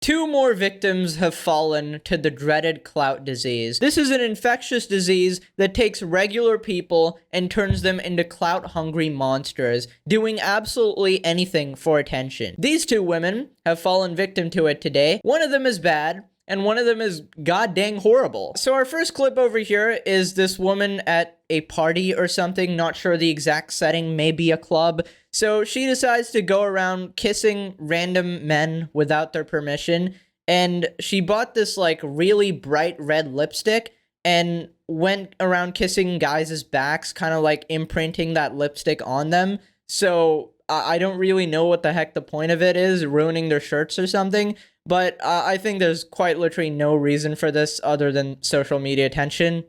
Two more victims have fallen to the dreaded clout disease. This is an infectious disease that takes regular people and turns them into clout-hungry monsters, doing absolutely anything for attention. These two women have fallen victim to it today. One of them is bad, and one of them is goddamn horrible. So our first clip over here is this woman at a party or something, not sure the exact setting, maybe a club. So she decides to go around kissing random men without their permission, and she bought this like really bright red lipstick and went around kissing guys' backs, kind of like imprinting that lipstick on them. So I don't really know what the heck the point of it is, ruining their shirts or something, but I think there's quite literally no reason for this other than social media attention.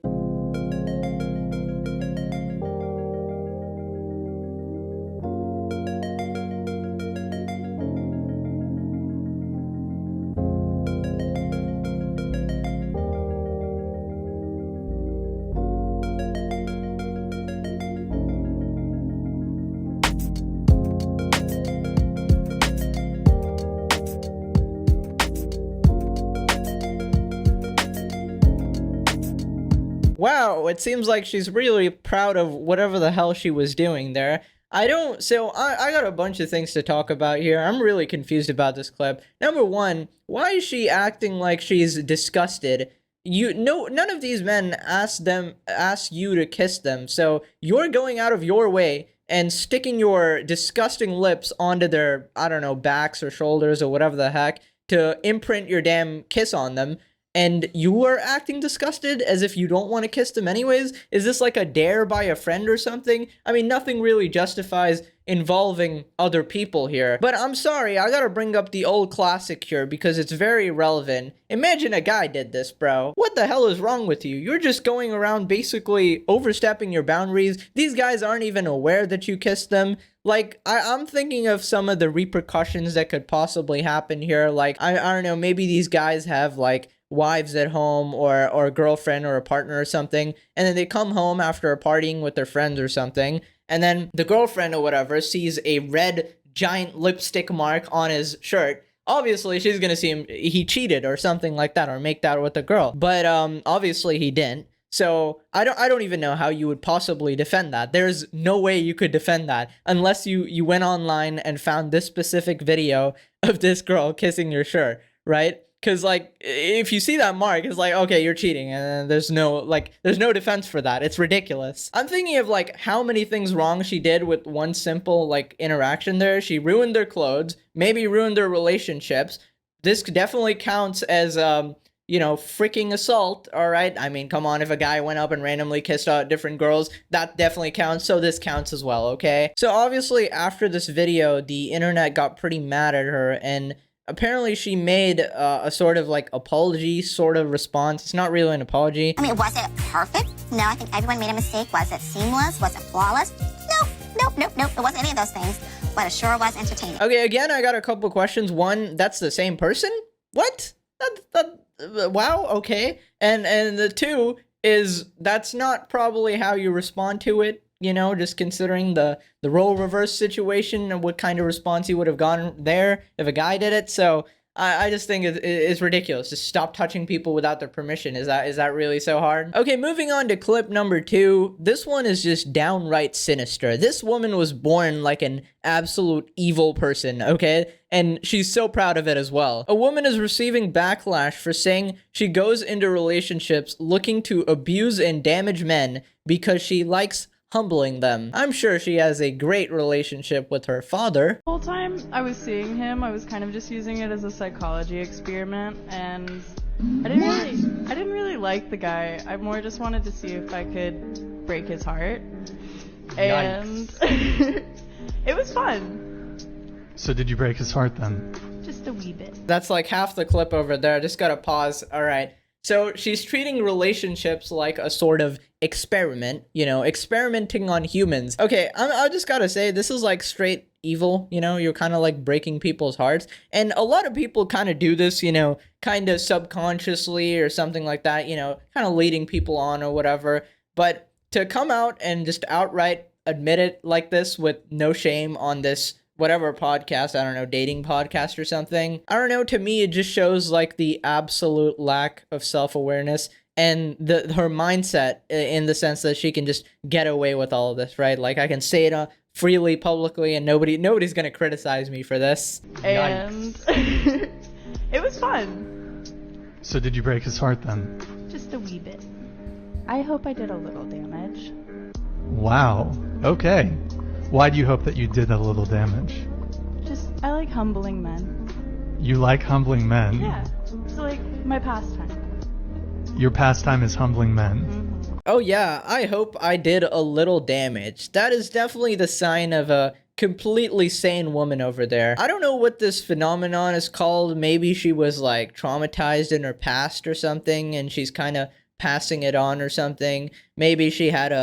Wow, it seems like she's really proud of whatever the hell she was doing there. I got a bunch of things to talk about here. I'm really confused about this clip. Number one, why is she acting like she's disgusted? None of these men asked you to kiss them, so you're going out of your way and sticking your disgusting lips onto their, I don't know, backs or shoulders or whatever the heck to imprint your damn kiss on them. And you are acting disgusted as if you don't want to kiss them anyways? Is this like a dare by a friend or something? I mean, nothing really justifies involving other people here. But I'm sorry, I gotta bring up the old classic here because it's very relevant. Imagine a guy did this, bro. What the hell is wrong with you? You're just going around basically overstepping your boundaries. These guys aren't even aware that you kissed them. Like, I'm thinking of some of the repercussions that could possibly happen here. Like, I don't know, maybe these guys have, like, wives at home or a girlfriend or a partner or something, and then they come home after partying with their friends or something, and then the girlfriend or whatever sees a red giant lipstick mark on his shirt. Obviously, she's gonna see him, he cheated or something like that, or make that with a girl. But obviously he didn't. So I don't even know how you would possibly defend that. There's no way you could defend that unless you went online and found this specific video of this girl kissing your shirt, right? Because, like, if you see that mark, it's like, okay, you're cheating, and there's no defense for that. It's ridiculous. I'm thinking of, like, how many things wrong she did with one simple, like, interaction there. She ruined their clothes, maybe ruined their relationships. This definitely counts as, you know, freaking assault, all right? I mean, come on, if a guy went up and randomly kissed different girls, that definitely counts, so this counts as well, okay? So, obviously, after this video, the internet got pretty mad at her, and apparently she made a sort of like apology sort of response. It's not really an apology. I mean, was it perfect? No, I think everyone made a mistake. Was it seamless? Was it flawless? Nope. It wasn't any of those things, but it sure was entertaining. Okay, again, I got a couple questions. One, that's the same person? What? Wow, okay. And the two is that's not probably how you respond to it. You know, just considering the role reverse situation and what kind of response he would have gotten there if a guy did it. So I just think it's ridiculous. Just stop touching people without their permission. Is that really so hard? Okay, moving on to clip number 2. This one is just downright sinister. This woman was born like an absolute evil person, okay? And she's so proud of it as well. A woman is receiving backlash for saying she goes into relationships looking to abuse and damage men because she likes humbling them. I'm sure she has a great relationship with her father. The whole time I was seeing him, I was kind of just using it as a psychology experiment, and I didn't really like the guy. I more just wanted to see if I could break his heart. And it was fun. So did you break his heart then? Just a wee bit. That's like half the clip over there. Just gotta pause. All right. So she's treating relationships like a sort of experiment, you know, experimenting on humans. Okay, I just gotta say, this is like straight evil, you know, you're kind of like breaking people's hearts. And a lot of people kind of do this, you know, kind of subconsciously or something like that, you know, kind of leading people on or whatever. But to come out and just outright admit it like this with no shame on this whatever podcast, I don't know, dating podcast or something. I don't know, to me, it just shows like the absolute lack of self-awareness and her mindset in the sense that she can just get away with all of this, right? Like I can say it freely, publicly, and nobody's gonna criticize me for this. And it was fun. So did you break his heart then? Just a wee bit. I hope I did a little damage. Wow. Okay. Why do you hope that you did a little damage? Just, I like humbling men. You like humbling men? Yeah. It's like my pastime. Your pastime is humbling men. Mm-hmm. Oh yeah, I hope I did a little damage. That is definitely the sign of a completely sane woman over there. I don't know what this phenomenon is called. Maybe she was like traumatized in her past or something and she's kind of passing it on or something. Maybe she had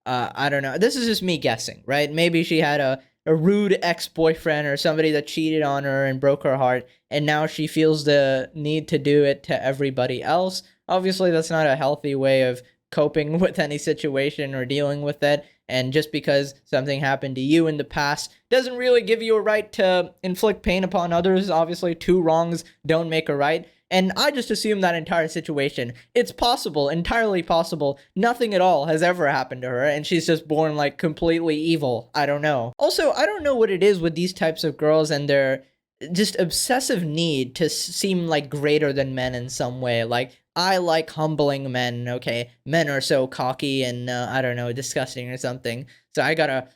I don't know. This is just me guessing, right? Maybe she had a rude ex-boyfriend or somebody that cheated on her and broke her heart, and now she feels the need to do it to everybody else. Obviously, that's not a healthy way of coping with any situation or dealing with it, and just because something happened to you in the past doesn't really give you a right to inflict pain upon others. Obviously, two wrongs don't make a right. And I just assume that entire situation. It's possible, entirely possible, nothing at all has ever happened to her, and she's just born, like, completely evil. I don't know. Also, I don't know what it is with these types of girls and their just obsessive need to seem, like, greater than men in some way. Like, I like humbling men, okay? Men are so cocky and, I don't know, disgusting or something. So I gotta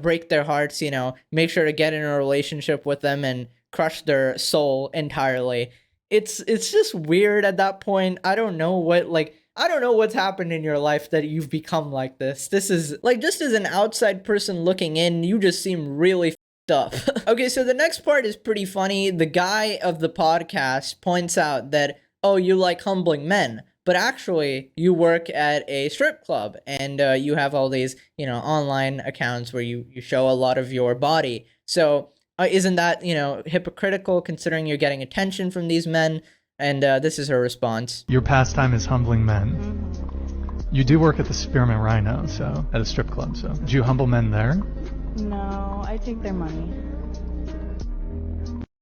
break their hearts, you know, make sure to get in a relationship with them and crush their soul entirely. It's just weird at that point. I don't know what's happened in your life that you've become like this. This is like, just as an outside person looking in, you just seem really f***ed up. Okay, so the next part is pretty funny. The guy of the podcast points out that, oh, you like humbling men, but actually you work at a strip club and you have all these, you know, online accounts where you show a lot of your body. So isn't that, you know, hypocritical considering you're getting attention from these men? And this is her response. Your pastime is humbling men. You do work at the Spearmint Rhino, so at a strip club. So do you humble men there? No, I take their money.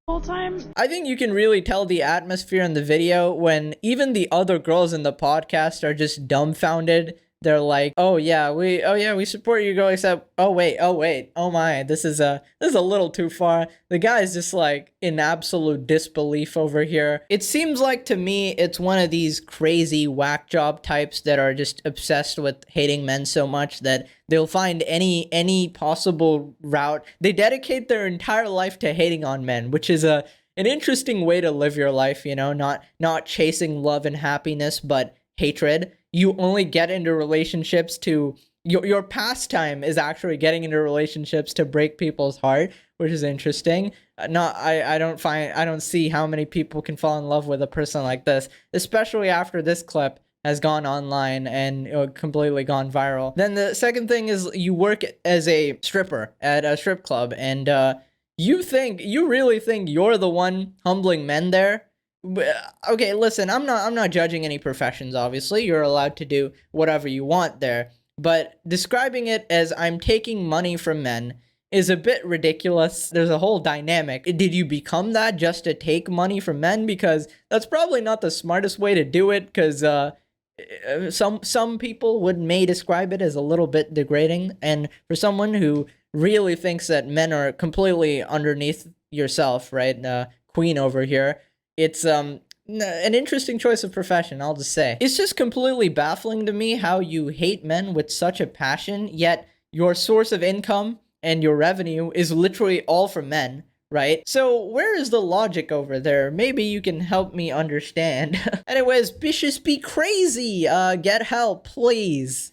Whole time. I think you can really tell the atmosphere in the video when even the other girls in the podcast are just dumbfounded. They're like, oh yeah, we support you, girl, except, oh wait, oh my, this is a little too far. The guy's just like in absolute disbelief over here. It seems like to me, it's one of these crazy whack job types that are just obsessed with hating men so much that they'll find any possible route. They dedicate their entire life to hating on men, which is an interesting way to live your life, you know, not chasing love and happiness, but hatred. You only get into relationships to your pastime is actually getting into relationships to break people's heart, which is interesting. I don't see how many people can fall in love with a person like this, especially after this clip has gone online and completely gone viral. Then the second thing is you work as a stripper at a strip club, and you really think you're the one humbling men there? Okay, listen, I'm not judging any professions, obviously. You're allowed to do whatever you want there. But describing it as I'm taking money from men is a bit ridiculous. There's a whole dynamic. Did you become that just to take money from men? Because that's probably not the smartest way to do it, because some people may describe it as a little bit degrading. And for someone who really thinks that men are completely underneath yourself, right? Queen over here. It's an interesting choice of profession, I'll just say. It's just completely baffling to me how you hate men with such a passion, yet your source of income and your revenue is literally all from men, right? So where is the logic over there? Maybe you can help me understand. Anyways, bitches be crazy. Get help, please.